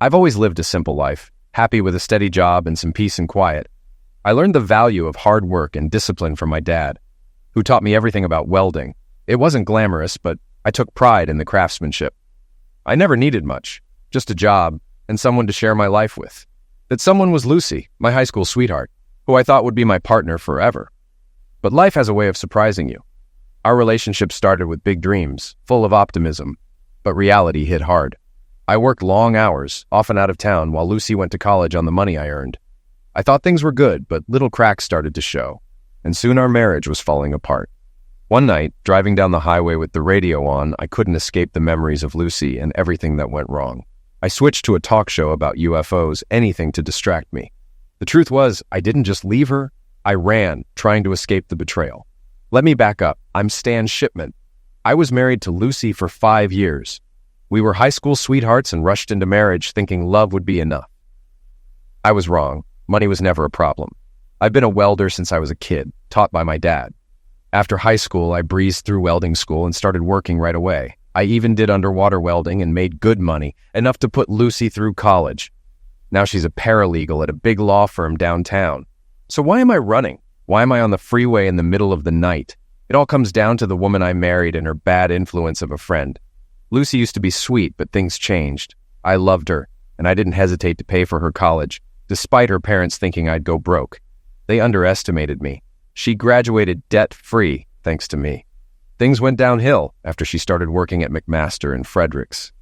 I've always lived a simple life, happy with a steady job and some peace and quiet. I learned the value of hard work and discipline from my dad, who taught me everything about welding. It wasn't glamorous, but I took pride in the craftsmanship. I never needed much, just a job and someone to share my life with. That someone was Lucy, my high school sweetheart, who I thought would be my partner forever. But life has a way of surprising you. Our relationship started with big dreams, full of optimism, but reality hit hard. I worked long hours, often out of town, while Lucy went to college on the money I earned. I thought things were good, but little cracks started to show, and soon our marriage was falling apart. One night, driving down the highway with the radio on, I couldn't escape the memories of Lucy and everything that went wrong. I switched to a talk show about UFOs, anything to distract me. The truth was, I didn't just leave her, I ran, trying to escape the betrayal. Let me back up. I'm Stan Shipman. I was married to Lucy for 5 years. We were high school sweethearts and rushed into marriage thinking love would be enough. I was wrong. Money was never a problem. I've been a welder since I was a kid, taught by my dad. After high school, I breezed through welding school and started working right away. I even did underwater welding and made good money, enough to put Lucy through college. Now she's a paralegal at a big law firm downtown. So why am I running? Why am I on the freeway in the middle of the night? It all comes down to the woman I married and her bad influence of a friend. Lucy used to be sweet, but things changed. I loved her, and I didn't hesitate to pay for her college, despite her parents thinking I'd go broke. They underestimated me. She graduated debt-free, thanks to me. Things went downhill after she started working at McMaster in Fredericks.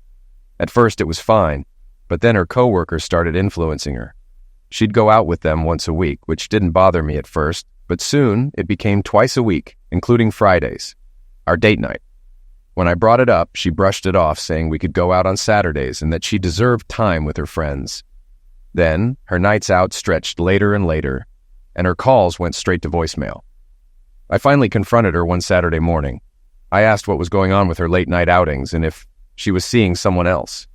At first it was fine, but then her coworkers started influencing her. She'd go out with them once a week, which didn't bother me at first, but soon it became twice a week, including Fridays, our date night. When I brought it up, she brushed it off, saying we could go out on Saturdays and that she deserved time with her friends. Then, her nights out stretched later and later, and her calls went straight to voicemail. I finally confronted her one Saturday morning. I asked what was going on with her late-night outings and if she was seeing someone else.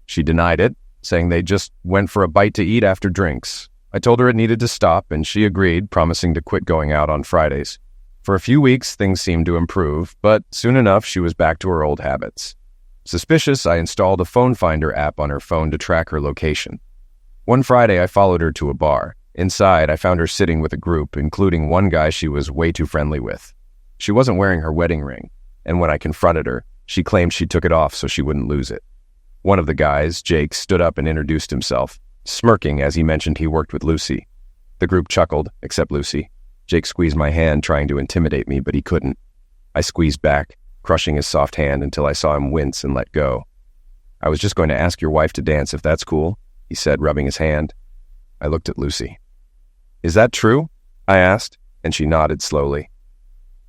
She denied it, saying they just went for a bite to eat after drinks. I told her it needed to stop, and she agreed, promising to quit going out on Fridays. For a few weeks, things seemed to improve, but soon enough, she was back to her old habits. Suspicious, I installed a phone finder app on her phone to track her location. One Friday, I followed her to a bar. Inside, I found her sitting with a group, including one guy she was way too friendly with. She wasn't wearing her wedding ring, and when I confronted her, she claimed she took it off so she wouldn't lose it. One of the guys, Jake, stood up and introduced himself, smirking as he mentioned he worked with Lucy. The group chuckled, except Lucy. Jake squeezed my hand, trying to intimidate me, but he couldn't. I squeezed back, crushing his soft hand until I saw him wince and let go. "I was just going to ask your wife to dance if that's cool," he said, rubbing his hand. I looked at Lucy. "Is that true?" I asked, and she nodded slowly.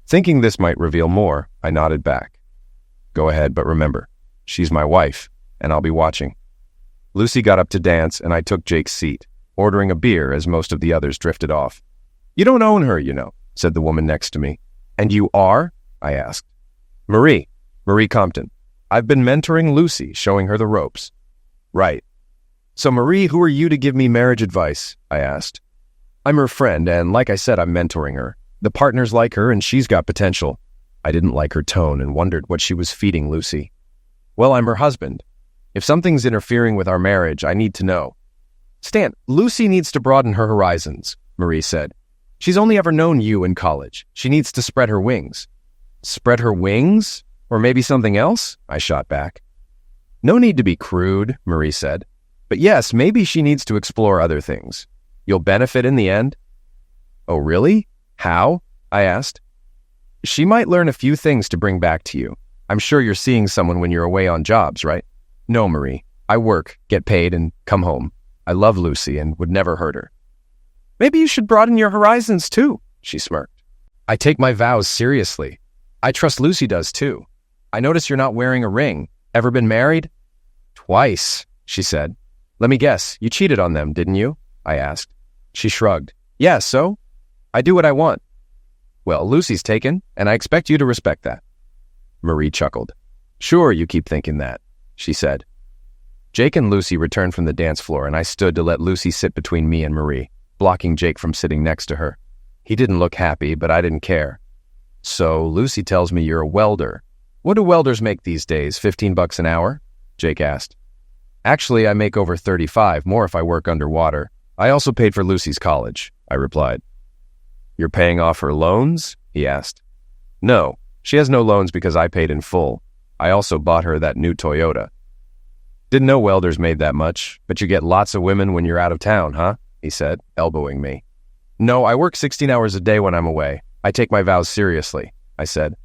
Thinking this might reveal more, I nodded back. "Go ahead, but remember, she's my wife, and I'll be watching." Lucy got up to dance, and I took Jake's seat, ordering a beer as most of the others drifted off. "You don't own her, you know," said the woman next to me. "And you are?" I asked. Marie Compton. I've been mentoring Lucy, showing her the ropes." "Right. So Marie, who are you to give me marriage advice?" I asked. "I'm her friend, and like I said, I'm mentoring her. The partners like her, and she's got potential." I didn't like her tone and wondered what she was feeding Lucy. "Well, I'm her husband. If something's interfering with our marriage, I need to know." "Stan, Lucy needs to broaden her horizons," Marie said. "She's only ever known you in college. She needs to spread her wings." "Spread her wings? Or maybe something else?" I shot back. "No need to be crude," Marie said. "But yes, maybe she needs to explore other things. You'll benefit in the end." "Oh, really? How?" I asked. "She might learn a few things to bring back to you. I'm sure you're seeing someone when you're away on jobs, right?" "No, Marie. I work, get paid, and come home. I love Lucy and would never hurt her." "Maybe you should broaden your horizons too," she smirked. "I take my vows seriously. I trust Lucy does too. I notice you're not wearing a ring. Ever been married?" "Twice," she said. "Let me guess, you cheated on them, didn't you?" I asked. She shrugged. "Yeah, so? I do what I want." "Well, Lucy's taken, and I expect you to respect that." Marie chuckled. "Sure, you keep thinking that," she said. Jake and Lucy returned from the dance floor, and I stood to let Lucy sit between me and Marie, blocking Jake from sitting next to her. He didn't look happy, but I didn't care. "So, Lucy tells me you're a welder. What do welders make these days, $15 an hour?" Jake asked. Actually, I make over 35, more if I work underwater. I also paid for Lucy's college, I replied. You're paying off her loans? He asked. No, she has no loans because I paid in full. I also bought her that new Toyota. Didn't know welders made that much, but you get lots of women when you're out of town, huh? He said, elbowing me. No, I work 16 hours a day when I'm away. I take my vows seriously, I said.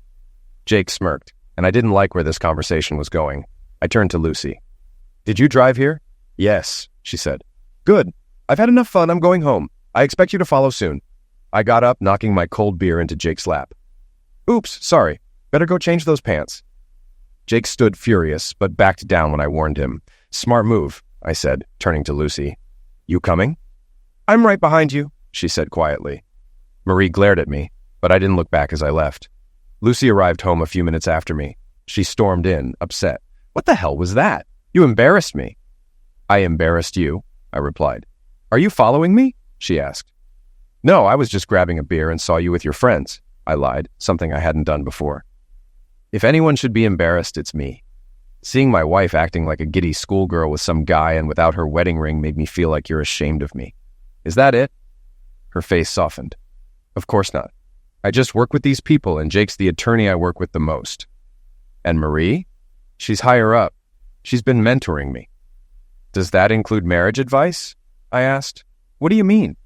Jake smirked, and I didn't like where this conversation was going. I turned to Lucy. Did you drive here? Yes, she said. Good. I've had enough fun. I'm going home. I expect you to follow soon. I got up, knocking my cold beer into Jake's lap. Oops, sorry. Better go change those pants. Jake stood furious, but backed down when I warned him. Smart move, I said, turning to Lucy. You coming? I'm right behind you, she said quietly. Marie glared at me, but I didn't look back as I left. Lucy arrived home a few minutes after me. She stormed in, upset. What the hell was that? You embarrassed me. I embarrassed you, I replied. Are you following me? She asked. No, I was just grabbing a beer and saw you with your friends, I lied, something I hadn't done before. If anyone should be embarrassed, it's me. Seeing my wife acting like a giddy schoolgirl with some guy and without her wedding ring made me feel like you're ashamed of me. Is that it? Her face softened. Of course not. I just work with these people, and Jake's the attorney I work with the most. And Marie? She's higher up. She's been mentoring me. Does that include marriage advice? I asked. What do you mean?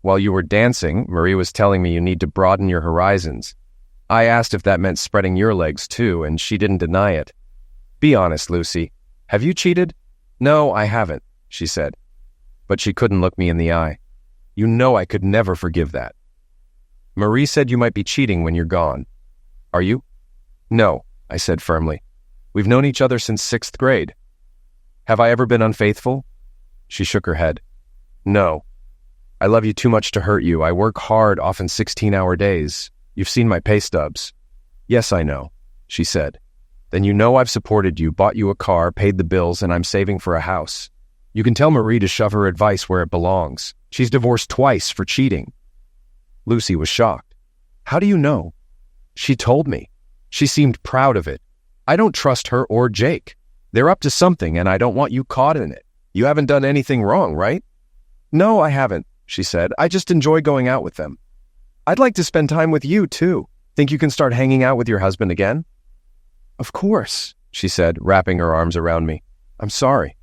While you were dancing, Marie was telling me you need to broaden your horizons. I asked if that meant spreading your legs too, and she didn't deny it. Be honest, Lucy. Have you cheated? No, I haven't, she said. But she couldn't look me in the eye. You know I could never forgive that. Marie said you might be cheating when you're gone. Are you? No, I said firmly. We've known each other since 6th grade. Have I ever been unfaithful? She shook her head. No. I love you too much to hurt you. I work hard, often 16-hour days. You've seen my pay stubs. Yes, I know, she said. Then you know I've supported you, bought you a car, paid the bills, and I'm saving for a house. You can tell Marie to shove her advice where it belongs. She's divorced twice for cheating. Lucy was shocked. How do you know? She told me. She seemed proud of it. I don't trust her or Jake. They're up to something, and I don't want you caught in it. You haven't done anything wrong, right? No, I haven't, she said. I just enjoy going out with them. I'd like to spend time with you, too. Think you can start hanging out with your husband again? Of course, she said, wrapping her arms around me. I'm sorry.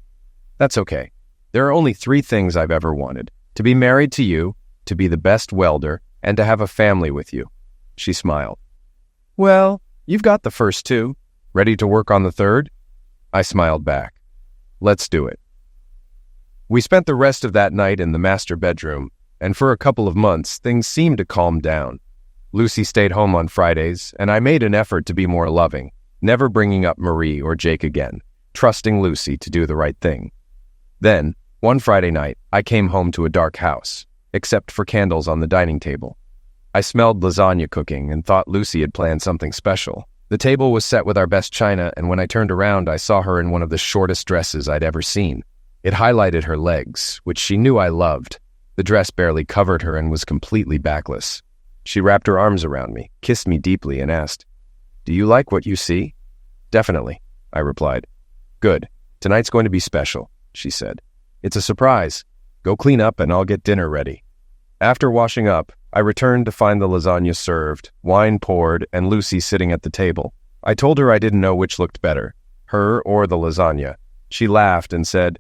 That's okay. There are only 3 things I've ever wanted. To be married to you, to be the best welder, and to have a family with you. She smiled. Well, you've got the first 2. Ready to work on the 3rd? I smiled back. Let's do it. We spent the rest of that night in the master bedroom, and for a couple of months, things seemed to calm down. Lucy stayed home on Fridays, and I made an effort to be more loving, never bringing up Marie or Jake again, trusting Lucy to do the right thing. Then, one Friday night, I came home to a dark house, except for candles on the dining table. I smelled lasagna cooking and thought Lucy had planned something special. The table was set with our best china, and when I turned around, I saw her in one of the shortest dresses I'd ever seen. It highlighted her legs, which she knew I loved. The dress barely covered her and was completely backless. She wrapped her arms around me, kissed me deeply, and asked, "Do you like what you see?" "Definitely," I replied. "Good. Tonight's going to be special," she said. "It's a surprise. Go clean up and I'll get dinner ready." After washing up, I returned to find the lasagna served, wine poured, and Lucy sitting at the table. I told her I didn't know which looked better, her or the lasagna. She laughed and said,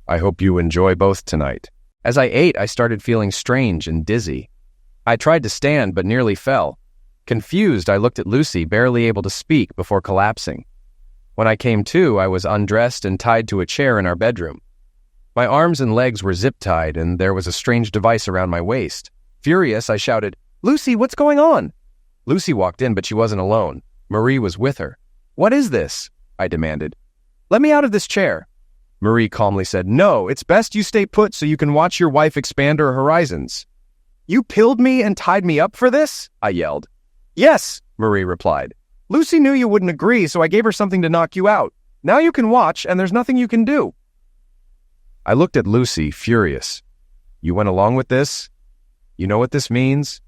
"I hope you enjoy both tonight." As I ate, I started feeling strange and dizzy. I tried to stand but nearly fell. Confused, I looked at Lucy, barely able to speak, before collapsing. When I came to, I was undressed and tied to a chair in our bedroom. My arms and legs were zip-tied, and there was a strange device around my waist. Furious, I shouted, "Lucy, what's going on?" Lucy walked in, but she wasn't alone. Marie was with her. "What is this?" I demanded. "Let me out of this chair." Marie calmly said, "No, it's best you stay put so you can watch your wife expand her horizons." "You pilled me and tied me up for this?" I yelled. "Yes," Marie replied. "Lucy knew you wouldn't agree, so I gave her something to knock you out. Now you can watch, and there's nothing you can do." I looked at Lucy, furious. "You went along with this? You know what this means?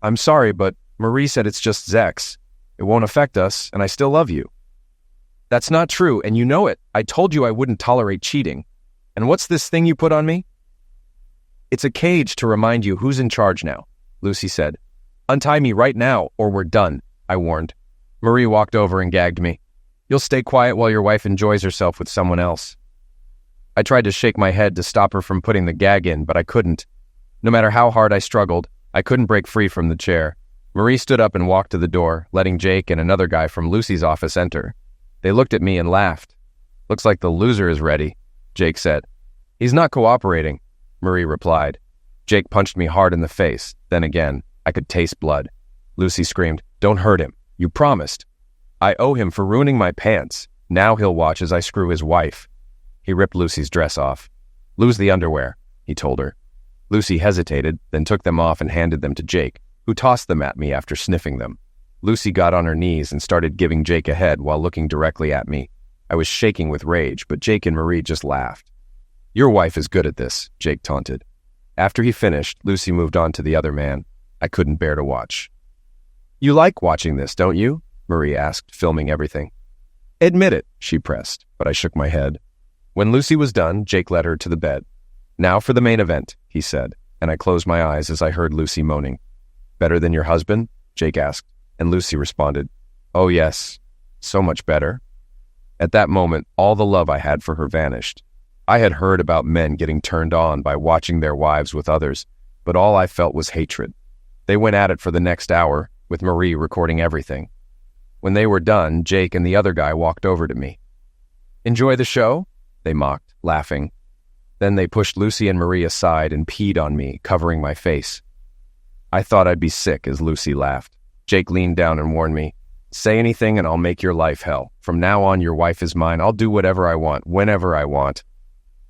I'm sorry, but Marie said it's just Zex. It won't affect us, and I still love you." That's not true, and you know it. I told you I wouldn't tolerate cheating. And what's this thing you put on me? It's a cage to remind you who's in charge now, Lucy said. Untie me right now, or we're done, I warned. Marie walked over and gagged me. You'll stay quiet while your wife enjoys herself with someone else. I tried to shake my head to stop her from putting the gag in, but I couldn't. No matter how hard I struggled, I couldn't break free from the chair. Marie stood up and walked to the door, letting Jake and another guy from Lucy's office enter. They looked at me and laughed. Looks like the loser is ready, Jake said. He's not cooperating, Marie replied. Jake punched me hard in the face. Then again, I could taste blood. Lucy screamed, Don't hurt him. You promised. I owe him for ruining my pants. Now he'll watch as I screw his wife. He ripped Lucy's dress off. Lose the underwear, he told her. Lucy hesitated, then took them off and handed them to Jake, who tossed them at me after sniffing them. Lucy got on her knees and started giving Jake a head while looking directly at me. I was shaking with rage, but Jake and Marie just laughed. Your wife is good at this, Jake taunted. After he finished, Lucy moved on to the other man. I couldn't bear to watch. You like watching this, don't you? Marie asked, filming everything. Admit it, she pressed, but I shook my head. When Lucy was done, Jake led her to the bed. Now for the main event, he said, and I closed my eyes as I heard Lucy moaning. Better than your husband? Jake asked, and Lucy responded, Oh yes, so much better. At that moment, all the love I had for her vanished. I had heard about men getting turned on by watching their wives with others, but all I felt was hatred. They went at it for the next hour, with Marie recording everything. When they were done, Jake and the other guy walked over to me. Enjoy the show? They mocked, laughing. Then they pushed Lucy and Marie aside and peed on me, covering my face. I thought I'd be sick as Lucy laughed. Jake leaned down and warned me, Say anything and I'll make your life hell. From now on, your wife is mine. I'll do whatever I want, whenever I want.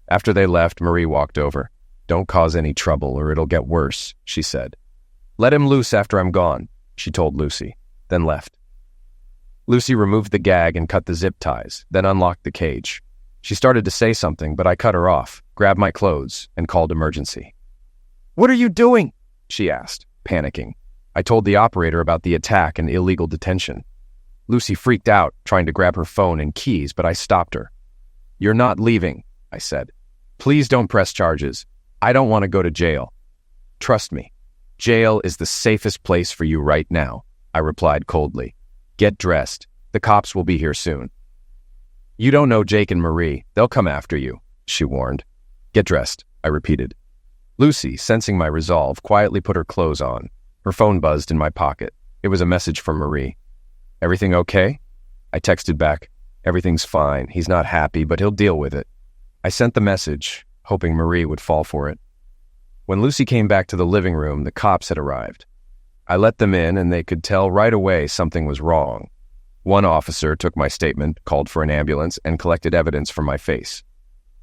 After they left, Marie walked over. Don't cause any trouble or it'll get worse, she said. Let him loose after I'm gone, she told Lucy, then left. Lucy removed the gag and cut the zip ties, then unlocked the cage. She started to say something, but I cut her off, grabbed my clothes, and called emergency. What are you doing? She asked, panicking. I told the operator about the attack and illegal detention. Lucy freaked out, trying to grab her phone and keys, but I stopped her. You're not leaving, I said. Please don't press charges. I don't want to go to jail. Trust me. Jail is the safest place for you right now, I replied coldly. Get dressed. The cops will be here soon. You don't know Jake and Marie. They'll come after you, she warned. Get dressed, I repeated. Lucy, sensing my resolve, quietly put her clothes on. Her phone buzzed in my pocket. It was a message from Marie. Everything okay? I texted back. Everything's fine. He's not happy, but he'll deal with it. I sent the message, hoping Marie would fall for it. When Lucy came back to the living room, the cops had arrived. I let them in, and they could tell right away something was wrong. One officer took my statement, called for an ambulance, and collected evidence from my face.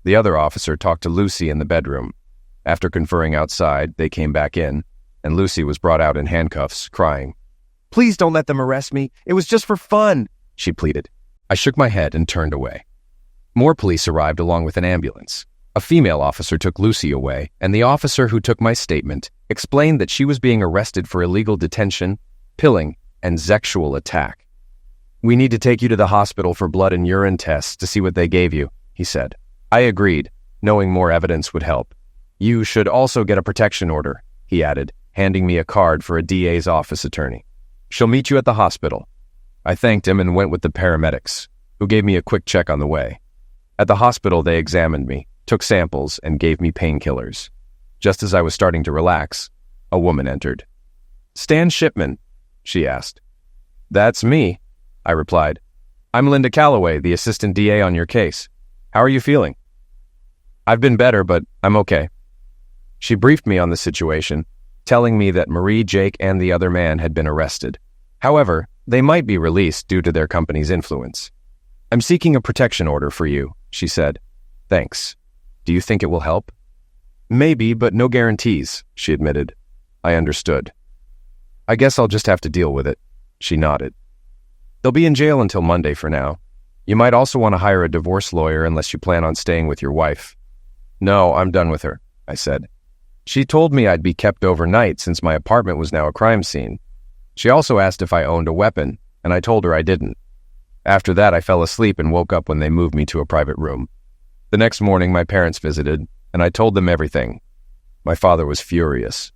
The other officer talked to Lucy in the bedroom. After conferring outside, they came back in, and Lucy was brought out in handcuffs, crying. Please don't let them arrest me. It was just for fun, she pleaded. I shook my head and turned away. More police arrived along with an ambulance. A female officer took Lucy away, and the officer who took my statement explained that she was being arrested for illegal detention, pilling, and sexual attack. We need to take you to the hospital for blood and urine tests to see what they gave you, he said. I agreed, knowing more evidence would help. You should also get a protection order, he added, handing me a card for a DA's office attorney. She'll meet you at the hospital. I thanked him and went with the paramedics, who gave me a quick check on the way. At the hospital, they examined me, took samples, and gave me painkillers. Just as I was starting to relax, a woman entered. Stan Shipman, she asked. That's me, I replied. I'm Linda Calloway, the assistant DA on your case. How are you feeling? I've been better, but I'm okay. She briefed me on the situation, telling me that Marie, Jake, and the other man had been arrested. However, they might be released due to their company's influence. I'm seeking a protection order for you, she said. Thanks. Do you think it will help? Maybe, but no guarantees, she admitted. I understood. I guess I'll just have to deal with it, she nodded. They'll be in jail until Monday for now. You might also want to hire a divorce lawyer unless you plan on staying with your wife. No, I'm done with her, I said. She told me I'd be kept overnight since my apartment was now a crime scene. She also asked if I owned a weapon, and I told her I didn't. After that, I fell asleep and woke up when they moved me to a private room. The next morning, my parents visited, and I told them everything. My father was furious.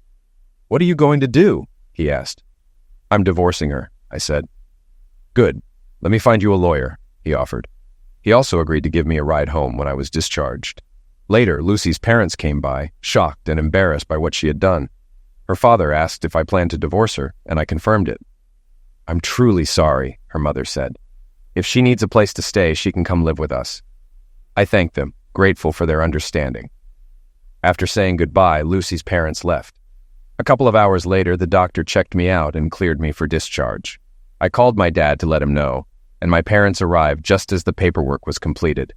"What are you going to do?" he asked. "I'm divorcing her," I said. "Good. Let me find you a lawyer," he offered. He also agreed to give me a ride home when I was discharged. Later, Lucy's parents came by, shocked and embarrassed by what she had done. Her father asked if I planned to divorce her, and I confirmed it. "I'm truly sorry," her mother said. "If she needs a place to stay, she can come live with us." I thanked them, grateful for their understanding. After saying goodbye, Lucy's parents left. A couple of hours later, the doctor checked me out and cleared me for discharge. I called my dad to let him know, and my parents arrived just as the paperwork was completed.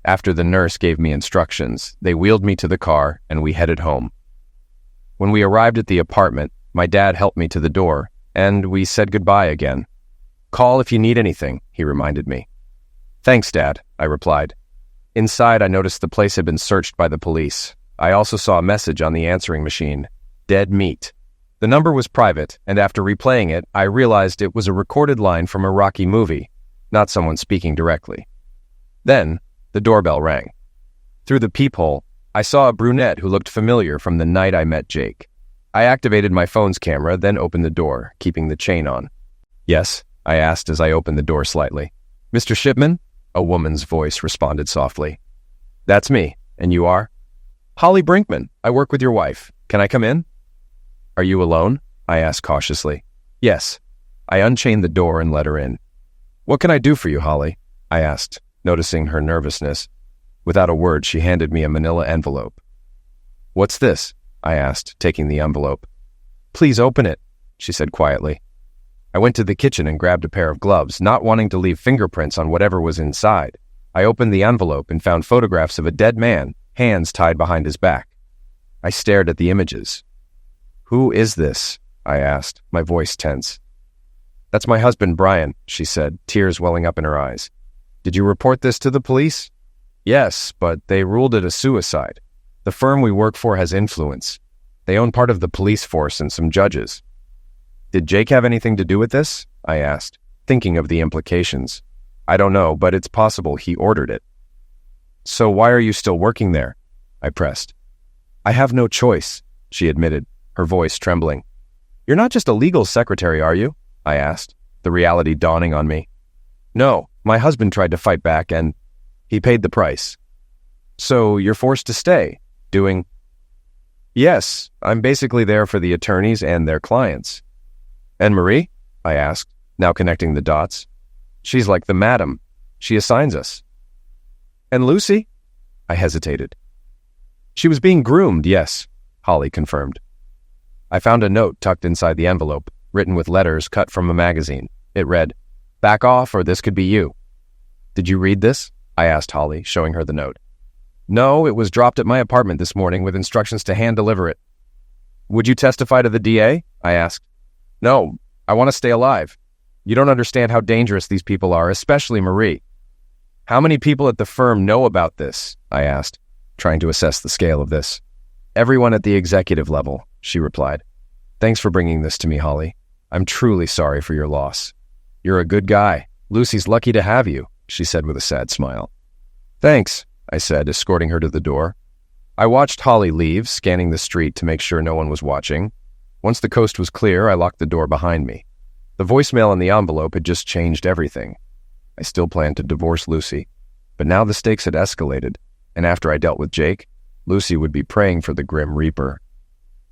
After the nurse gave me instructions, they wheeled me to the car and we headed home. When we arrived at the apartment, my dad helped me to the door, and we said goodbye again. "Call if you need anything," he reminded me. "Thanks, Dad," I replied. Inside, I noticed the place had been searched by the police. I also saw a message on the answering machine: "Dead meat." The number was private, and after replaying it, I realized it was a recorded line from a Rocky movie, not someone speaking directly. Then, the doorbell rang. Through the peephole, I saw a brunette who looked familiar from the night I met Jake. I activated my phone's camera, then opened the door, keeping the chain on. "Yes?" I asked as I opened the door slightly. "Mr. Shipman?" A woman's voice responded softly. "That's me. And you are?" "Holly Brinkman. I work with your wife. Can I come in?" "Are you alone?" I asked cautiously. "Yes." I unchained the door and let her in. "What can I do for you, Holly?" I asked, noticing her nervousness. Without a word, she handed me a manila envelope. "What's this?" I asked, taking the envelope. "Please open it," she said quietly. I went to the kitchen and grabbed a pair of gloves, not wanting to leave fingerprints on whatever was inside. I opened the envelope and found photographs of a dead man, hands tied behind his back. I stared at the images. "Who is this?" I asked, my voice tense. "That's my husband, Brian," she said, tears welling up in her eyes. "Did you report this to the police?" "Yes, but they ruled it a suicide. The firm we work for has influence. They own part of the police force and some judges." "Did Jake have anything to do with this?" I asked, thinking of the implications. "I don't know, but it's possible he ordered it." "So why are you still working there?" I pressed. "I have no choice," she admitted, her voice trembling. "You're not just a legal secretary, are you?" I asked, the reality dawning on me. "No, my husband tried to fight back and he paid the price." "So you're forced to stay, doing—" "Yes, I'm basically there for the attorneys and their clients." "And Marie?" I asked, now connecting the dots. "She's like the madam. She assigns us." "And Lucy?" I hesitated. "She was being groomed, yes," Holly confirmed. I found a note tucked inside the envelope, written with letters cut from a magazine. It read, "Back off or this could be you." "Did you read this?" I asked Holly, showing her the note. "No, it was dropped at my apartment this morning with instructions to hand-deliver it." "Would you testify to the DA?" I asked. "No, I want to stay alive. You don't understand how dangerous these people are, especially Marie." "How many people at the firm know about this?" I asked, trying to assess the scale of this. "Everyone at the executive level," she replied. "Thanks for bringing this to me, Holly. I'm truly sorry for your loss. You're a good guy. Lucy's lucky to have you," she said with a sad smile. "Thanks," I said, escorting her to the door. I watched Holly leave, scanning the street to make sure no one was watching. Once the coast was clear, I locked the door behind me. The voicemail in the envelope had just changed everything. I still planned to divorce Lucy, but now the stakes had escalated, and after I dealt with Jake, Lucy would be praying for the Grim Reaper.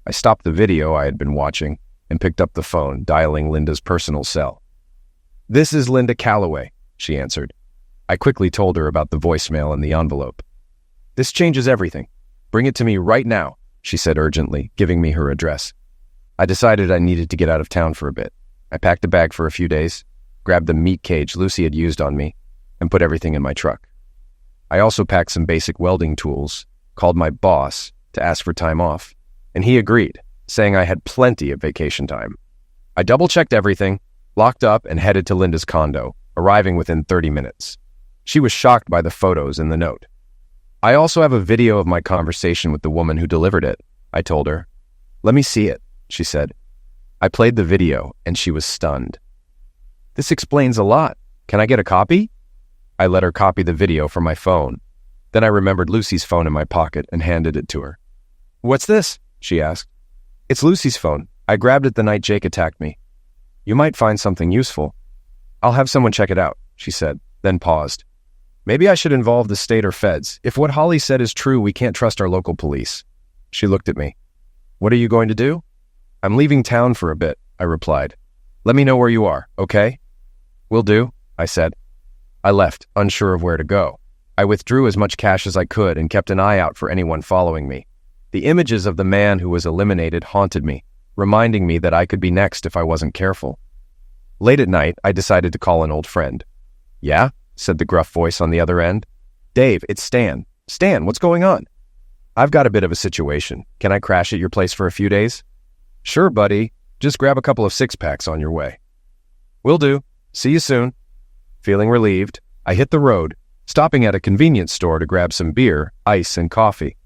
I stopped the video I had been watching and picked up the phone, dialing Linda's personal cell. "This is Linda Calloway," she answered. I quickly told her about the voicemail and the envelope. "This changes everything. Bring it to me right now," she said urgently, giving me her address. I decided I needed to get out of town for a bit. I packed a bag for a few days, grabbed the meat cage Lucy had used on me, and put everything in my truck. I also packed some basic welding tools, called my boss to ask for time off, and he agreed, saying I had plenty of vacation time. I double-checked everything, locked up, and headed to Linda's condo, arriving within 30 minutes. She was shocked by the photos in the note. "I also have a video of my conversation with the woman who delivered it," I told her. "Let me see it," she said. I played the video, and she was stunned. "This explains a lot," Can I get a copy? I let her copy the video from my phone. Then I remembered Lucy's phone in my pocket and handed it to her. What's this? She asked. It's Lucy's phone. I grabbed it the night Jake attacked me. You might find something useful. I'll have someone check it out, she said, then paused. Maybe I should involve the state or feds. If what Holly said is true, we can't trust our local police. She looked at me. What are you going to do? I'm leaving town for a bit, I replied. Let me know where you are, okay? Will do, I said. I left, unsure of where to go. I withdrew as much cash as I could and kept an eye out for anyone following me. The images of the man who was eliminated haunted me, reminding me that I could be next if I wasn't careful. Late at night, I decided to call an old friend. Yeah? Said the gruff voice on the other end. Dave, it's Stan. Stan, what's going on? I've got a bit of a situation. Can I crash at your place for a few days? Sure, buddy. Just grab a couple of six-packs on your way. Will do. See you soon. Feeling relieved, I hit the road, stopping at a convenience store to grab some beer, ice, and coffee.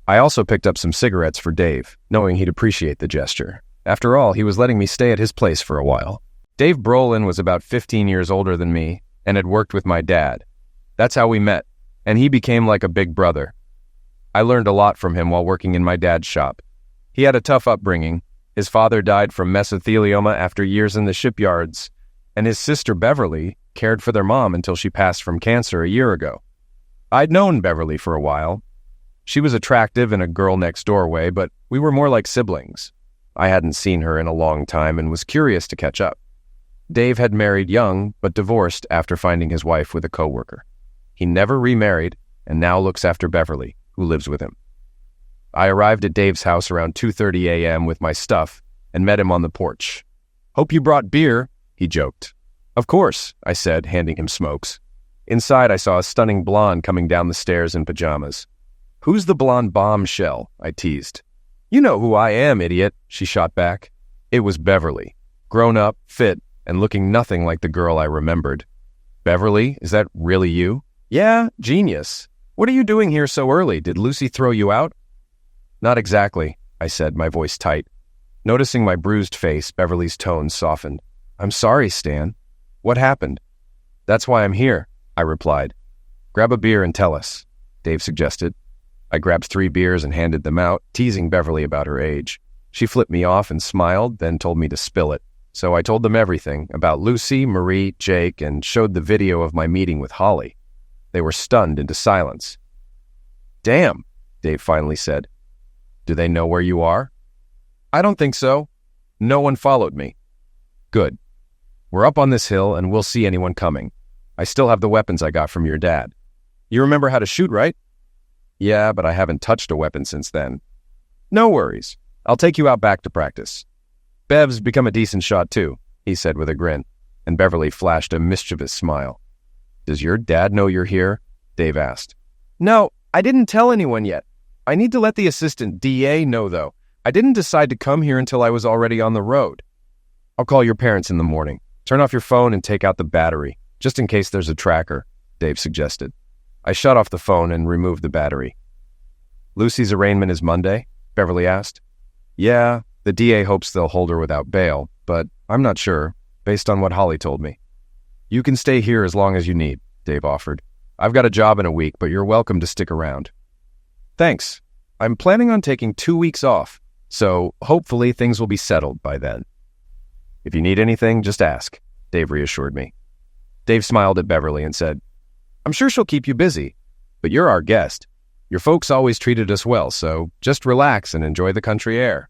I also picked up some cigarettes for Dave, knowing he'd appreciate the gesture. After all, he was letting me stay at his place for a while. Dave Brolin was about 15 years older than me and had worked with my dad. That's how we met, and he became like a big brother. I learned a lot from him while working in my dad's shop. He had a tough upbringing. His father died from mesothelioma after years in the shipyards, and his sister Beverly cared for their mom until she passed from cancer a year ago. I'd known Beverly for a while. She was attractive in a girl-next-door way, but we were more like siblings. I hadn't seen her in a long time and was curious to catch up. Dave had married young, but divorced after finding his wife with a coworker. He never remarried and now looks after Beverly, who lives with him. I arrived at Dave's house around 2:30 a.m. with my stuff and met him on the porch. Hope you brought beer, he joked. Of course, I said, handing him smokes. Inside, I saw a stunning blonde coming down the stairs in pajamas. Who's the blonde bombshell? I teased. You know who I am, idiot, she shot back. It was Beverly, grown up, fit, and looking nothing like the girl I remembered. Beverly, is that really you? Yeah, genius. What are you doing here so early? Did Lucy throw you out? Not exactly, I said, my voice tight. Noticing my bruised face, Beverly's tone softened. I'm sorry, Stan. What happened? That's why I'm here, I replied. Grab a beer and tell us, Dave suggested. I grabbed 3 beers and handed them out, teasing Beverly about her age. She flipped me off and smiled, then told me to spill it. So I told them everything about Lucy, Marie, Jake, and showed the video of my meeting with Holly. They were stunned into silence. Damn, Dave finally said. Do they know where you are? I don't think so. No one followed me. Good. We're up on this hill and we'll see anyone coming. I still have the weapons I got from your dad. You remember how to shoot, right? Yeah, but I haven't touched a weapon since then. No worries. I'll take you out back to practice. Bev's become a decent shot too, he said with a grin, and Beverly flashed a mischievous smile. Does your dad know you're here? Dave asked. No, I didn't tell anyone yet. I need to let the assistant DA know, though. I didn't decide to come here until I was already on the road. I'll call your parents in the morning. Turn off your phone and take out the battery, just in case there's a tracker, Dave suggested. I shut off the phone and removed the battery. Lucy's arraignment is Monday? Beverly asked. Yeah, the DA hopes they'll hold her without bail, but I'm not sure, based on what Holly told me. You can stay here as long as you need, Dave offered. I've got a job in a week, but you're welcome to stick around. Thanks. I'm planning on taking 2 weeks off, so hopefully things will be settled by then. If you need anything, just ask, Dave reassured me. Dave smiled at Beverly and said, I'm sure she'll keep you busy, but you're our guest. Your folks always treated us well, so just relax and enjoy the country air.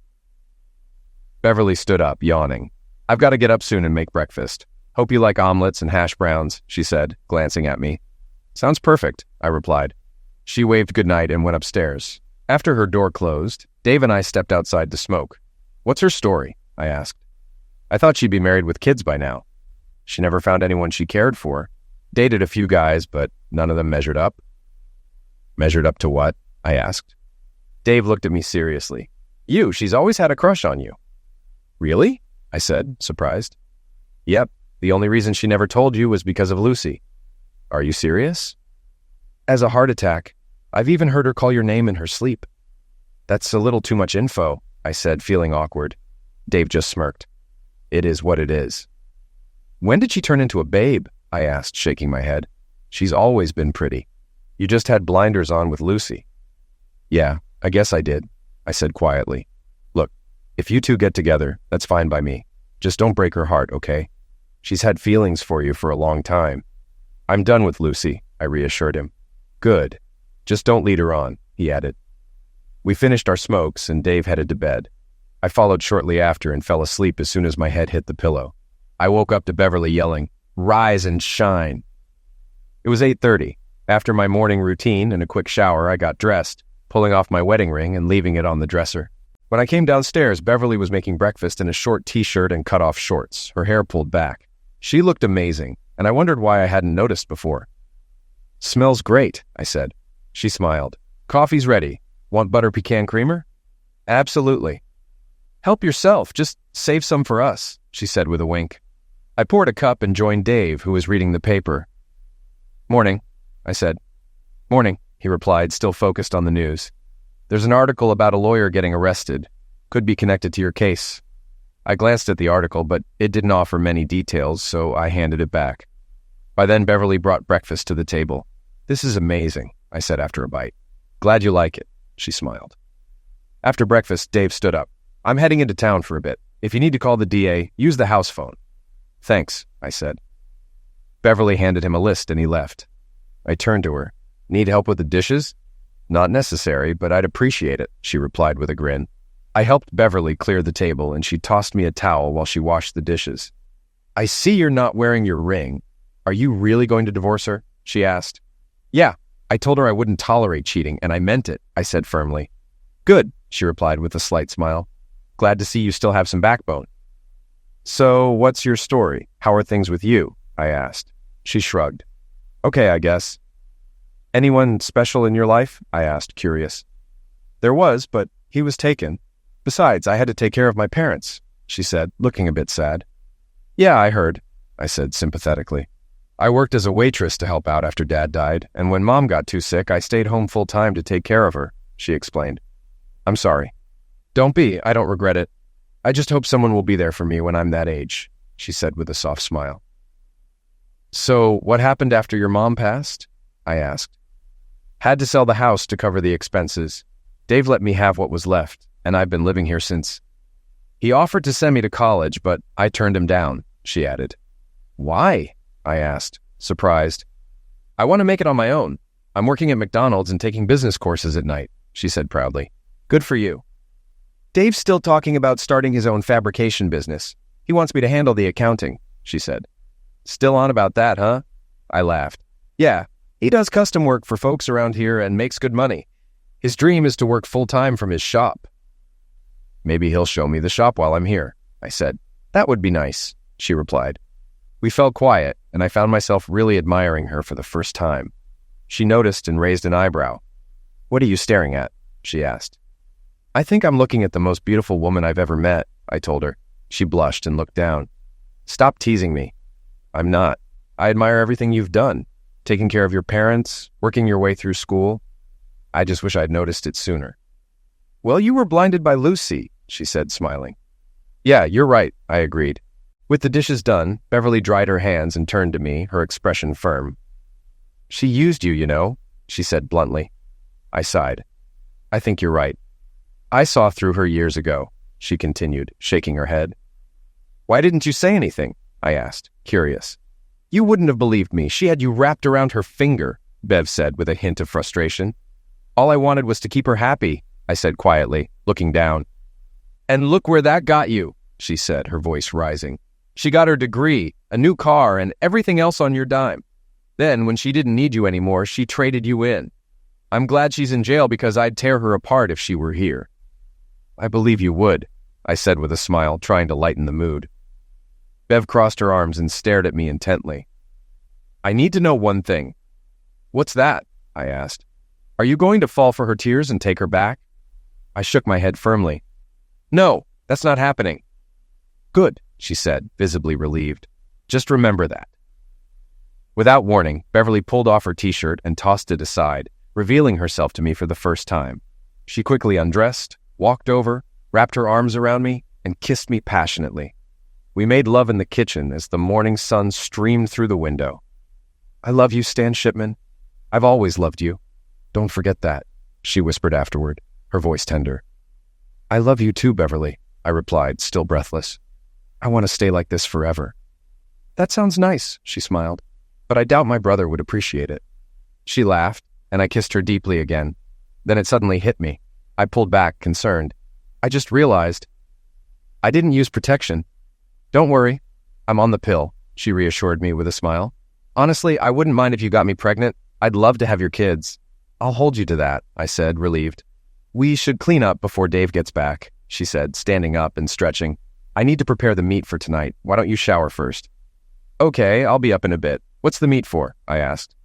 Beverly stood up, yawning. I've got to get up soon and make breakfast. Hope you like omelets and hash browns, she said, glancing at me. Sounds perfect, I replied. She waved goodnight and went upstairs. After her door closed, Dave and I stepped outside to smoke. What's her story? I asked. I thought she'd be married with kids by now. She never found anyone she cared for. Dated a few guys, but none of them measured up. Measured up to what? I asked. Dave looked at me seriously. She's always had a crush on you. Really? I said, surprised. Yep, the only reason she never told you was because of Lucy. Are you serious? As a heart attack. I've even heard her call your name in her sleep. That's a little too much info, I said, feeling awkward. Dave just smirked. It is what it is. When did she turn into a babe? I asked, shaking my head. She's always been pretty. You just had blinders on with Lucy. Yeah, I guess I did, I said quietly. Look, if you two get together, that's fine by me. Just don't break her heart, okay? She's had feelings for you for a long time. I'm done with Lucy, I reassured him. Good. Just don't lead her on, he added. We finished our smokes and Dave headed to bed. I followed shortly after and fell asleep as soon as my head hit the pillow. I woke up to Beverly yelling, "Rise and shine." It was 8:30. After my morning routine and a quick shower, I got dressed, pulling off my wedding ring and leaving it on the dresser. When I came downstairs, Beverly was making breakfast in a short t-shirt and cut-off shorts, her hair pulled back. She looked amazing, and I wondered why I hadn't noticed before. "Smells great," I said. She smiled. "Coffee's ready. Want butter pecan creamer?" "Absolutely." "Help yourself, just save some for us," she said with a wink. I poured a cup and joined Dave, who was reading the paper. "Morning," I said. "Morning," he replied, still focused on the news. "There's an article about a lawyer getting arrested. Could be connected to your case." I glanced at the article, but it didn't offer many details, so I handed it back. By then, Beverly brought breakfast to the table. "This is amazing," I said after a bite. "Glad you like it," she smiled. After breakfast, Dave stood up. "I'm heading into town for a bit. If you need to call the DA, use the house phone." "Thanks," I said. Beverly handed him a list and he left. I turned to her. "Need help with the dishes?" "Not necessary, but I'd appreciate it," she replied with a grin. I helped Beverly clear the table and she tossed me a towel while she washed the dishes. "I see you're not wearing your ring. Are you really going to divorce her?" she asked. "Yeah, I told her I wouldn't tolerate cheating, and I meant it," I said firmly. "Good," she replied with a slight smile. "Glad to see you still have some backbone." "So, what's your story? How are things with you?" I asked. She shrugged. "Okay, I guess." "Anyone special in your life?" I asked, curious. "There was, but he was taken. Besides, I had to take care of my parents," she said, looking a bit sad. "Yeah, I heard," I said sympathetically. "I worked as a waitress to help out after Dad died, and when Mom got too sick, I stayed home full-time to take care of her," she explained. "I'm sorry." "Don't be, I don't regret it. I just hope someone will be there for me when I'm that age," she said with a soft smile. "So, what happened after your mom passed?" I asked. "Had to sell the house to cover the expenses. Dave let me have what was left, and I've been living here since. He offered to send me to college, but I turned him down," she added. "Why?" I asked, surprised. "I want to make it on my own. I'm working at McDonald's and taking business courses at night," she said proudly. "Good for you." "Dave's still talking about starting his own fabrication business. He wants me to handle the accounting," she said. "Still on about that, huh?" I laughed. "Yeah, he does custom work for folks around here and makes good money. His dream is to work full-time from his shop." "Maybe he'll show me the shop while I'm here," I said. "That would be nice," she replied. We fell quiet, and I found myself really admiring her for the first time. She noticed and raised an eyebrow. "What are you staring at?" she asked. "I think I'm looking at the most beautiful woman I've ever met," I told her. She blushed and looked down. "Stop teasing me." "I'm not. I admire everything you've done. Taking care of your parents, working your way through school. I just wish I'd noticed it sooner." "Well, you were blinded by Lucy," she said, smiling. "Yeah, you're right," I agreed. With the dishes done, Beverly dried her hands and turned to me, her expression firm. "She used you, you know," she said bluntly. I sighed. "I think you're right. I saw through her years ago," she continued, shaking her head. "Why didn't you say anything?" I asked, curious. "You wouldn't have believed me. She had you wrapped around her finger," Bev said with a hint of frustration. "All I wanted was to keep her happy," I said quietly, looking down. "And look where that got you," she said, her voice rising. "She got her degree, a new car, and everything else on your dime. Then, when she didn't need you anymore, she traded you in. I'm glad she's in jail because I'd tear her apart if she were here." "I believe you would," I said with a smile, trying to lighten the mood. Bev crossed her arms and stared at me intently. "I need to know one thing." "What's that?" I asked. "Are you going to fall for her tears and take her back?" I shook my head firmly. "No, that's not happening." "Good," she said, visibly relieved. "Just remember that." Without warning, Beverly pulled off her t-shirt and tossed it aside, revealing herself to me for the first time. She quickly undressed, walked over, wrapped her arms around me, and kissed me passionately. We made love in the kitchen as the morning sun streamed through the window. I love you, Stan Shipman. I've always loved you. Don't forget that, she whispered afterward, her voice tender. I love you too, Beverly, I replied, still breathless. I want to stay like this forever. That sounds nice, she smiled, but I doubt my brother would appreciate it. She laughed, and I kissed her deeply again. Then it suddenly hit me. I pulled back, concerned. I just realized I didn't use protection. Don't worry, I'm on the pill, she reassured me with a smile. Honestly, I wouldn't mind if you got me pregnant. I'd love to have your kids. I'll hold you to that, I said, relieved. We should clean up before Dave gets back, she said, standing up and stretching. I need to prepare the meat for tonight. Why don't you shower first? Okay, I'll be up in a bit. What's the meat for? I asked.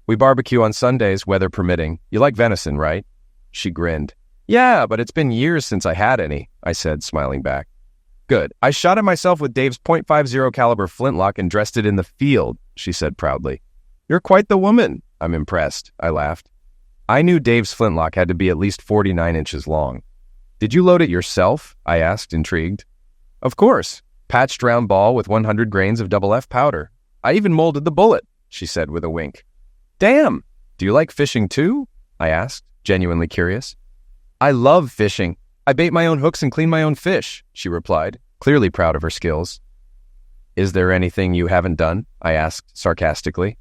We barbecue on Sundays, weather permitting. You like venison, right? She grinned. Yeah, but it's been years since I had any, I said, smiling back. Good. I shot at myself with Dave's .50 caliber flintlock and dressed it in the field, she said proudly. You're quite the woman. I'm impressed, I laughed. I knew Dave's flintlock had to be at least 49 inches long. Did you load it yourself? I asked, intrigued. Of course. Patched round ball with 100 grains of double F powder. I even molded the bullet, she said with a wink. Damn! Do you like fishing too? I asked, genuinely curious. I love fishing. I bait my own hooks and clean my own fish, she replied, clearly proud of her skills. Is there anything you haven't done? I asked sarcastically.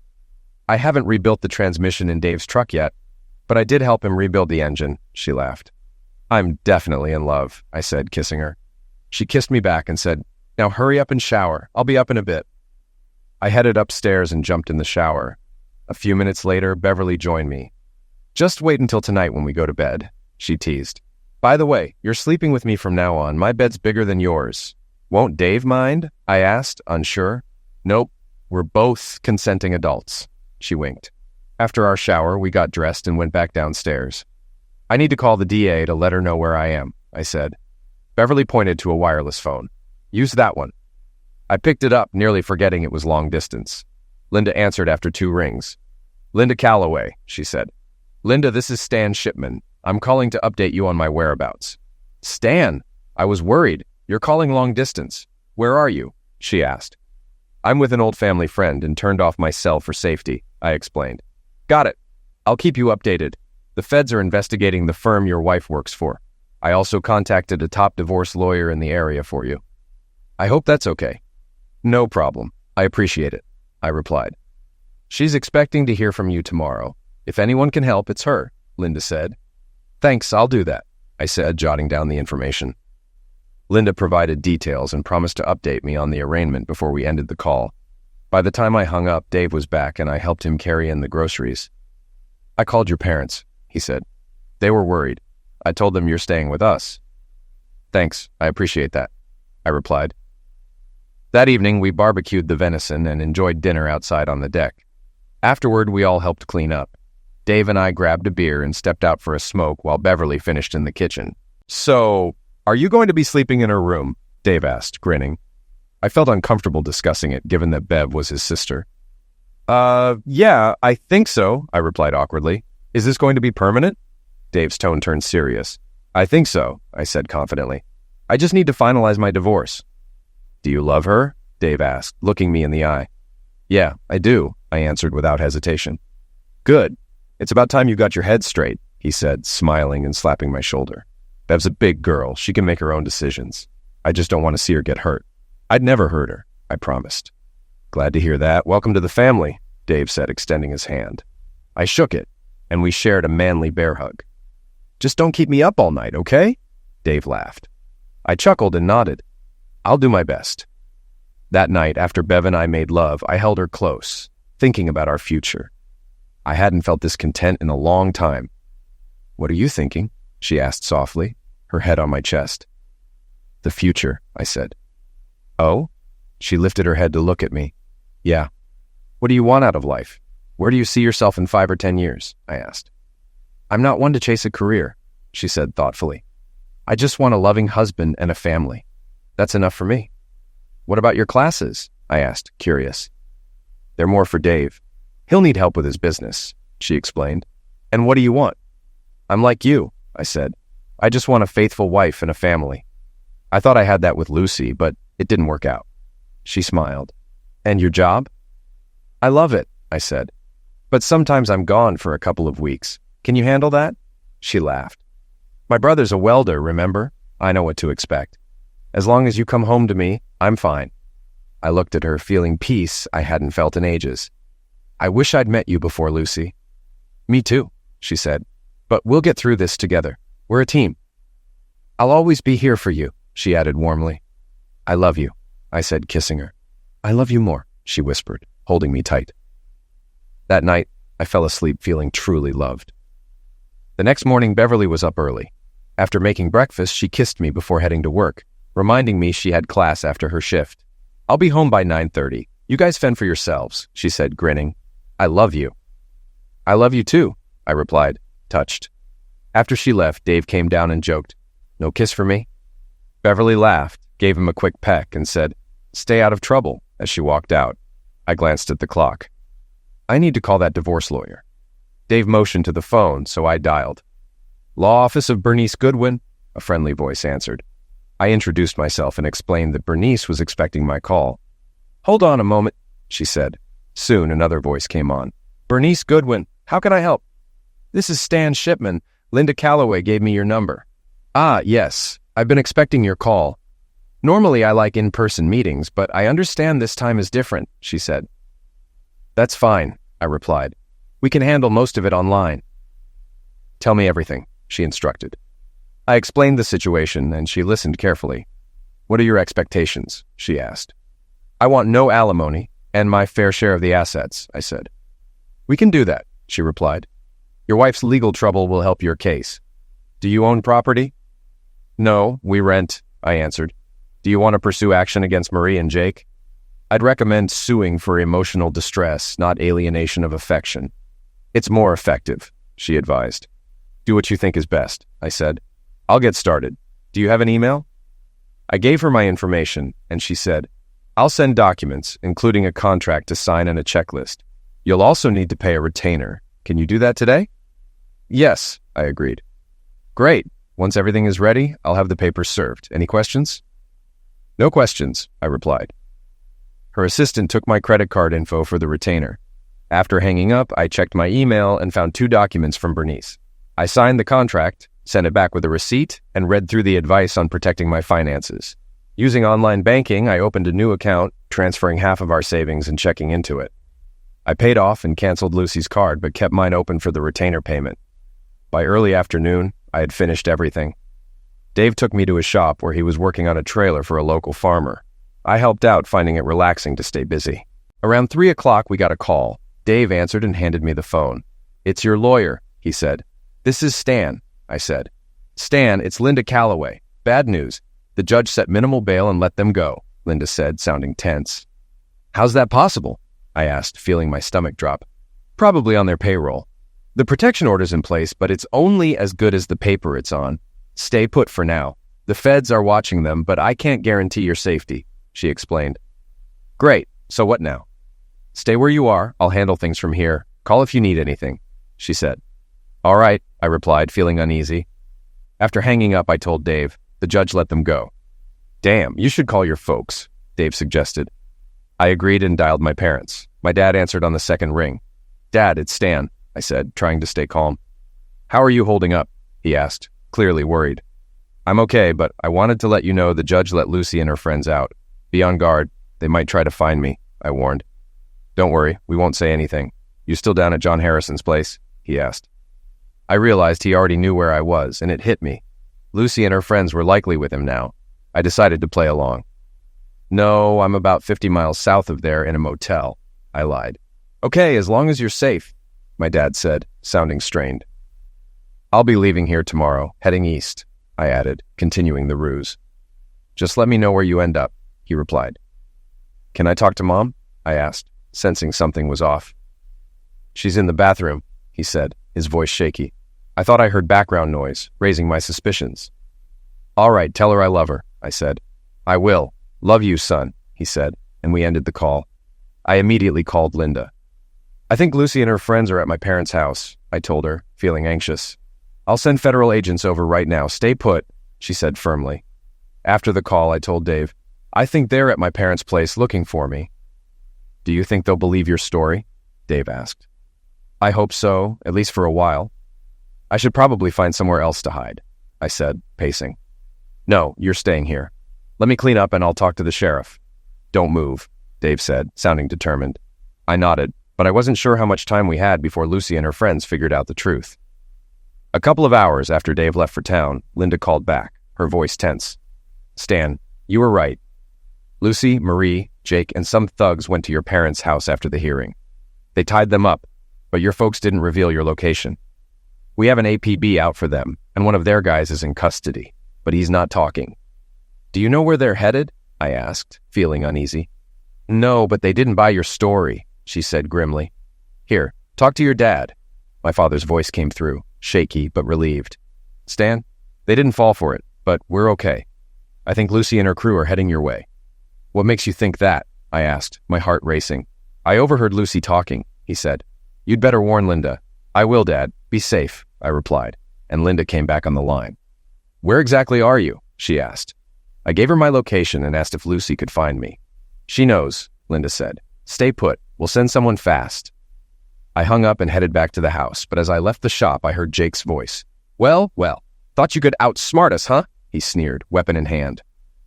I haven't rebuilt the transmission in Dave's truck yet, but I did help him rebuild the engine, she laughed. I'm definitely in love, I said, kissing her. She kissed me back and said, Now hurry up and shower. I'll be up in a bit. I headed upstairs and jumped in the shower. A few minutes later, Beverly joined me. Just wait until tonight when we go to bed, she teased. By the way, you're sleeping with me from now on. My bed's bigger than yours. Won't Dave mind? I asked, unsure. Nope, we're both consenting adults, she winked. After our shower, we got dressed and went back downstairs. I need to call the DA to let her know where I am, I said. Beverly pointed to a wireless phone. Use that one. I picked it up, nearly forgetting it was long distance. Linda answered after 2 rings. Linda Calloway, she said. Linda, this is Stan Shipman. I'm calling to update you on my whereabouts. Stan, I was worried. You're calling long distance. Where are you? She asked. I'm with an old family friend and turned off my cell for safety, I explained. Got it. I'll keep you updated. The feds are investigating the firm your wife works for. I also contacted a top divorce lawyer in the area for you. I hope that's okay. No problem. I appreciate it, I replied. She's expecting to hear from you tomorrow. If anyone can help, it's her, Linda said. Thanks, I'll do that, I said, jotting down the information. Linda provided details and promised to update me on the arraignment before we ended the call. By the time I hung up, Dave was back and I helped him carry in the groceries. I called your parents, he said. They were worried. I told them you're staying with us. Thanks, I appreciate that, I replied. That evening, we barbecued the venison and enjoyed dinner outside on the deck. Afterward, we all helped clean up. Dave and I grabbed a beer and stepped out for a smoke while Beverly finished in the kitchen. So, are you going to be sleeping in her room? Dave asked, grinning. I felt uncomfortable discussing it, given that Bev was his sister. Yeah, I think so, I replied awkwardly. Is this going to be permanent? Dave's tone turned serious. I think so, I said confidently. I just need to finalize my divorce. Do you love her? Dave asked, looking me in the eye. Yeah, I do, I answered without hesitation. Good. It's about time you got your head straight, he said, smiling and slapping my shoulder. Bev's a big girl. She can make her own decisions. I just don't want to see her get hurt. I'd never hurt her, I promised. Glad to hear that. Welcome to the family, Dave said, extending his hand. I shook it, and we shared a manly bear hug. Just don't keep me up all night, okay? Dave laughed. I chuckled and nodded. I'll do my best. That night, after Bev and I made love, I held her close, thinking about our future. I hadn't felt this content in a long time. What are you thinking? She asked softly, her head on my chest. The future, I said. Oh? She lifted her head to look at me. Yeah. What do you want out of life? Where do you see yourself in 5 or 10 years? I asked. I'm not one to chase a career, she said thoughtfully. I just want a loving husband and a family. That's enough for me. What about your classes? I asked, curious. They're more for Dave. He'll need help with his business, she explained. And what do you want? I'm like you, I said. I just want a faithful wife and a family. I thought I had that with Lucy, but it didn't work out. She smiled. And your job? I love it. I said. But sometimes I'm gone for a couple of weeks. Can you handle that? She laughed. My brother's a welder, remember? I know what to expect. As long as you come home to me, I'm fine. I looked at her, feeling peace I hadn't felt in ages. I wish I'd met you before, Lucy. Me too, she said. But we'll get through this together. We're a team. I'll always be here for you, she added warmly. I love you, I said, kissing her. I love you more, she whispered, holding me tight. That night, I fell asleep feeling truly loved. The next morning, Beverly was up early. After making breakfast, she kissed me before heading to work, reminding me she had class after her shift. I'll be home by 9:30. You guys fend for yourselves, she said, grinning. I love you. I love you too, I replied, touched. After she left, Dave came down and joked, No kiss for me? Beverly laughed, gave him a quick peck, and said, Stay out of trouble, as she walked out. I glanced at the clock. I need to call that divorce lawyer. Dave motioned to the phone, so I dialed. Law Office of Bernice Goodwin, a friendly voice answered. I introduced myself and explained that Bernice was expecting my call. Hold on a moment, she said. Soon another voice came on. Bernice Goodwin, how can I help? This is Stan Shipman. Linda Calloway gave me your number. Ah, yes. I've been expecting your call. Normally I like in-person meetings, but I understand this time is different, she said. That's fine, I replied. We can handle most of it online. Tell me everything, she instructed. I explained the situation, and she listened carefully. What are your expectations? She asked. I want no alimony and my fair share of the assets, I said. We can do that, she replied. Your wife's legal trouble will help your case. Do you own property? No, we rent, I answered. Do you want to pursue action against Marie and Jake? I'd recommend suing for emotional distress, not alienation of affection. It's more effective, she advised. Do what you think is best, I said. I'll get started. Do you have an email? I gave her my information, and she said, I'll send documents, including a contract to sign and a checklist. You'll also need to pay a retainer. Can you do that today? Yes, I agreed. Great. Once everything is ready, I'll have the papers served. Any questions? No questions, I replied. Her assistant took my credit card info for the retainer. After hanging up, I checked my email and found 2 documents from Bernice. I signed the contract, sent it back with a receipt, and read through the advice on protecting my finances. Using online banking, I opened a new account, transferring half of our savings and checking into it. I paid off and canceled Lucy's card, but kept mine open for the retainer payment. By early afternoon, I had finished everything. Dave took me to his shop where he was working on a trailer for a local farmer. I helped out, finding it relaxing to stay busy. Around 3 o'clock, we got a call. Dave answered and handed me the phone. It's your lawyer, he said. This is Stan, I said. Stan, it's Linda Calloway. Bad news. The judge set minimal bail and let them go, Linda said, sounding tense. How's that possible? I asked, feeling my stomach drop. Probably on their payroll. The protection order's in place, but it's only as good as the paper it's on. Stay put for now. The feds are watching them, but I can't guarantee your safety, she explained. Great. So what now? Stay where you are. I'll handle things from here. Call if you need anything, she said. All right, I replied, feeling uneasy. After hanging up, I told Dave. The judge let them go. Damn, you should call your folks, Dave suggested. I agreed and dialed my parents. My dad answered on the second ring. Dad, it's Stan, I said, trying to stay calm. How are you holding up? He asked, clearly worried. I'm okay, but I wanted to let you know the judge let Lucy and her friends out. Be on guard. They might try to find me, I warned. Don't worry, we won't say anything. You still down at John Harrison's place? He asked. I realized he already knew where I was, and it hit me. Lucy and her friends were likely with him now. I decided to play along. No, I'm about 50 miles south of there in a motel, I lied. Okay, as long as you're safe, my dad said, sounding strained. I'll be leaving here tomorrow, heading east, I added, continuing the ruse. Just let me know where you end up, he replied. Can I talk to Mom? I asked, sensing something was off. She's in the bathroom, he said, his voice shaky. I thought I heard background noise, raising my suspicions. All right, tell her I love her, I said. I will. Love you, son, he said, and we ended the call. I immediately called Linda. I think Lucy and her friends are at my parents' house, I told her, feeling anxious. I'll send federal agents over right now. Stay put, she said firmly. After the call, I told Dave, I think they're at my parents' place looking for me. Do you think they'll believe your story? Dave asked. I hope so, at least for a while. I should probably find somewhere else to hide, I said, pacing. No, you're staying here. Let me clean up and I'll talk to the sheriff. Don't move, Dave said, sounding determined. I nodded, but I wasn't sure how much time we had before Lucy and her friends figured out the truth. A couple of hours after Dave left for town, Linda called back, her voice tense. Stan, you were right. Lucy, Marie, Jake, and some thugs went to your parents' house after the hearing. They tied them up, but your folks didn't reveal your location. We have an APB out for them, and one of their guys is in custody, but he's not talking. Do you know where they're headed? I asked, feeling uneasy. No, but they didn't buy your story, she said grimly. Here, talk to your dad. My father's voice came through, shaky but relieved. Stan, they didn't fall for it, but we're okay. I think Lucy and her crew are heading your way. What makes you think that? I asked, my heart racing. I overheard Lucy talking, he said. You'd better warn Linda. I will, Dad. Be safe, I replied, and Linda came back on the line. Where exactly are you? She asked. I gave her my location and asked if Lucy could find me. She knows, Linda said. Stay put. We'll send someone fast. I hung up and headed back to the house, but as I left the shop, I heard Jake's voice. Well, thought you could outsmart us, huh? He sneered, weapon in hand.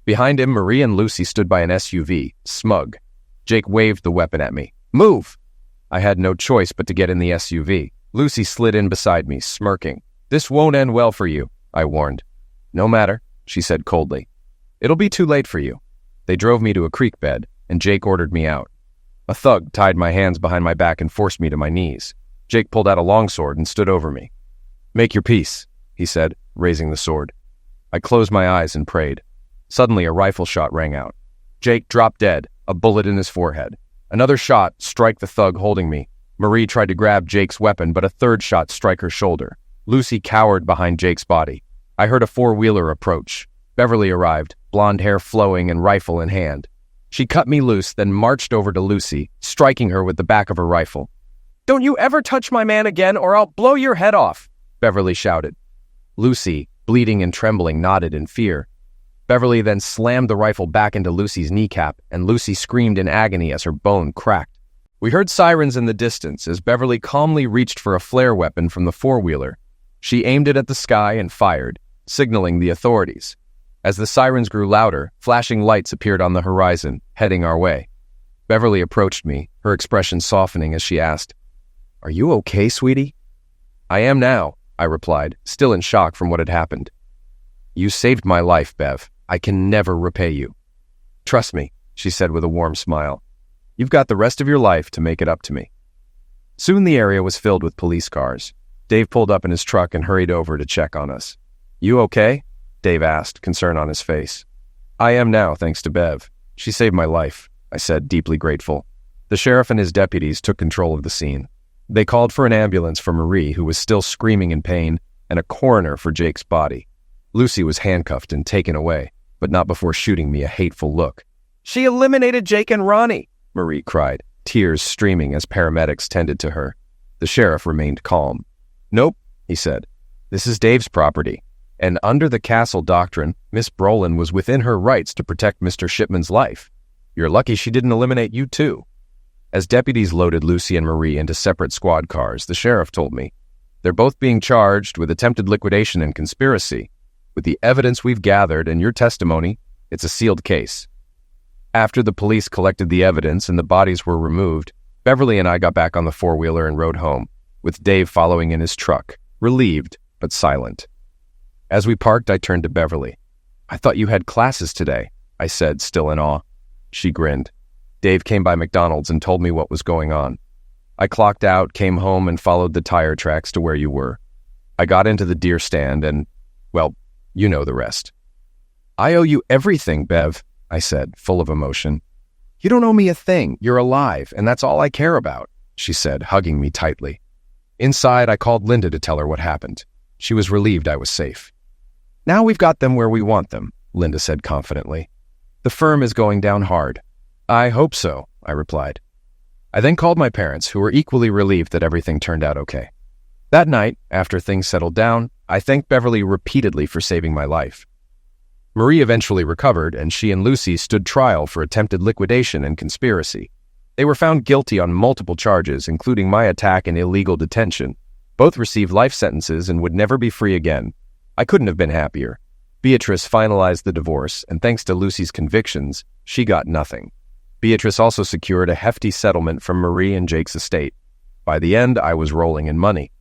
Behind him, Marie and Lucy stood by an SUV, smug. Jake waved the weapon at me. Move! I had no choice but to get in the SUV. Lucy slid in beside me, smirking. This won't end well for you, I warned. No matter, she said coldly. It'll be too late for you. They drove me to a creek bed, and Jake ordered me out. A thug tied my hands behind my back and forced me to my knees. Jake pulled out a longsword and stood over me. Make your peace, he said, raising the sword. I closed my eyes and prayed. Suddenly, a rifle shot rang out. Jake dropped dead, a bullet in his forehead. Another shot struck the thug holding me. Marie tried to grab Jake's weapon, but a third shot struck her shoulder. Lucy cowered behind Jake's body. I heard a four-wheeler approach. Beverly arrived, blonde hair flowing and rifle in hand. She cut me loose, then marched over to Lucy, striking her with the back of her rifle. Don't you ever touch my man again, or I'll blow your head off, Beverly shouted. Lucy, bleeding and trembling, nodded in fear. Beverly then slammed the rifle back into Lucy's kneecap, and Lucy screamed in agony as her bone cracked. We heard sirens in the distance as Beverly calmly reached for a flare weapon from the four-wheeler. She aimed it at the sky and fired, signaling the authorities. As the sirens grew louder, flashing lights appeared on the horizon, heading our way. Beverly approached me, her expression softening as she asked, Are you okay, sweetie? I am now, I replied, still in shock from what had happened. You saved my life, Bev. I can never repay you. Trust me, she said with a warm smile. You've got the rest of your life to make it up to me. Soon the area was filled with police cars. Dave pulled up in his truck and hurried over to check on us. You okay? Dave asked, concern on his face. I am now, thanks to Bev. She saved my life, I said, deeply grateful. The sheriff and his deputies took control of the scene. They called for an ambulance for Marie, who was still screaming in pain, and a coroner for Jake's body. Lucy was handcuffed and taken away, but not before shooting me a hateful look. She eliminated Jake and Ronnie, Marie cried, tears streaming as paramedics tended to her. The sheriff remained calm. Nope, he said. This is Dave's property, and under the castle doctrine, Miss Brolin was within her rights to protect Mr. Shipman's life. You're lucky she didn't eliminate you too. As deputies loaded Lucy and Marie into separate squad cars, the sheriff told me, they're both being charged with attempted liquidation and conspiracy. With the evidence we've gathered and your testimony, it's a sealed case. After the police collected the evidence and the bodies were removed, Beverly and I got back on the four-wheeler and rode home, with Dave following in his truck, relieved but silent. As we parked, I turned to Beverly. I thought you had classes today, I said, still in awe. She grinned. Dave came by McDonald's and told me what was going on. I clocked out, came home, and followed the tire tracks to where you were. I got into the deer stand and, well, you know the rest. I owe you everything, Bev, I said, full of emotion. You don't owe me a thing. You're alive, and that's all I care about, she said, hugging me tightly. Inside, I called Linda to tell her what happened. She was relieved I was safe. Now we've got them where we want them, Linda said confidently. The firm is going down hard. I hope so, I replied. I then called my parents, who were equally relieved that everything turned out okay. That night, after things settled down, I thanked Beverly repeatedly for saving my life. Marie eventually recovered, and she and Lucy stood trial for attempted liquidation and conspiracy. They were found guilty on multiple charges, including my attack and illegal detention. Both received life sentences and would never be free again. I couldn't have been happier. Beatrice finalized the divorce, and thanks to Lucy's convictions, she got nothing. Beatrice also secured a hefty settlement from Marie and Jake's estate. By the end, I was rolling in money.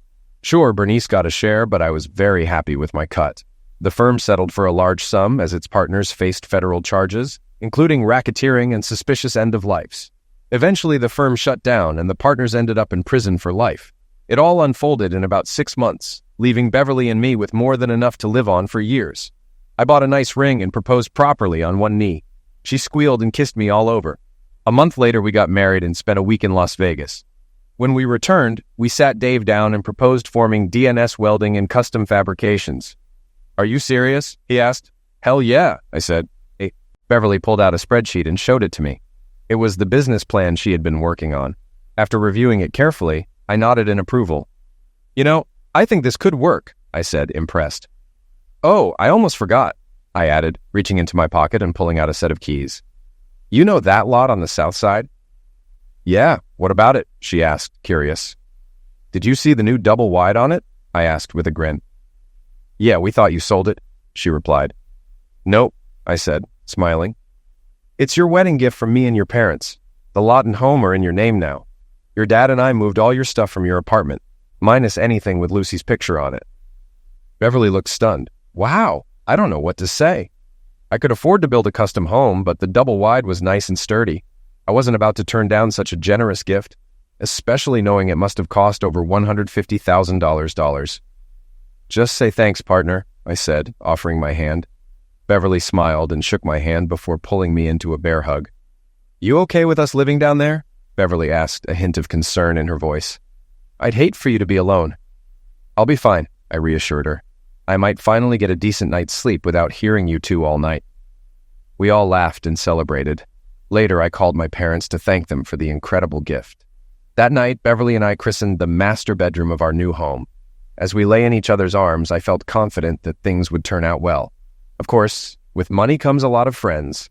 Sure, Bernice got a share, but I was very happy with my cut. The firm settled for a large sum as its partners faced federal charges, including racketeering and suspicious end-of-lifes. Eventually, the firm shut down, and the partners ended up in prison for life. It all unfolded in about 6 months, leaving Beverly and me with more than enough to live on for years. I bought a nice ring and proposed properly on one knee. She squealed and kissed me all over. A month later, we got married and spent a week in Las Vegas. When we returned, we sat Dave down and proposed forming DNS Welding and Custom Fabrications. "Are you serious?" he asked. "Hell yeah," I said. Beverly pulled out a spreadsheet and showed it to me. It was the business plan she had been working on. After reviewing it carefully, I nodded in approval. "You know, I think this could work," I said, impressed. "Oh, I almost forgot," I added, reaching into my pocket and pulling out a set of keys. "You know that lot on the south side?" "Yeah, what about it?" she asked, curious. "Did you see the new double wide on it?" I asked with a grin. "Yeah, we thought you sold it," she replied. "Nope," I said, smiling. "It's your wedding gift from me and your parents. The lot and home are in your name now. Your dad and I moved all your stuff from your apartment, minus anything with Lucy's picture on it." Beverly looked stunned. "Wow, I don't know what to say. I could afford to build a custom home, but the double wide was nice and sturdy. I wasn't about to turn down such a generous gift, especially knowing it must have cost over $150,000. "Just say thanks, partner," I said, offering my hand. Beverly smiled and shook my hand before pulling me into a bear hug. "You okay with us living down there?" Beverly asked, a hint of concern in her voice. "I'd hate for you to be alone." "I'll be fine," I reassured her. "I might finally get a decent night's sleep without hearing you two all night." We all laughed and celebrated. Later, I called my parents to thank them for the incredible gift. That night, Beverly and I christened the master bedroom of our new home. As we lay in each other's arms, I felt confident that things would turn out well. Of course, with money comes a lot of friends,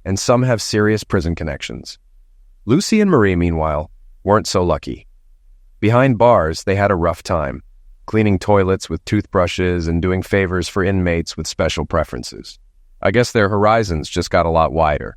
and some have serious prison connections. Lucy and Marie, meanwhile, weren't so lucky. Behind bars, they had a rough time, cleaning toilets with toothbrushes and doing favors for inmates with special preferences. I guess their horizons just got a lot wider.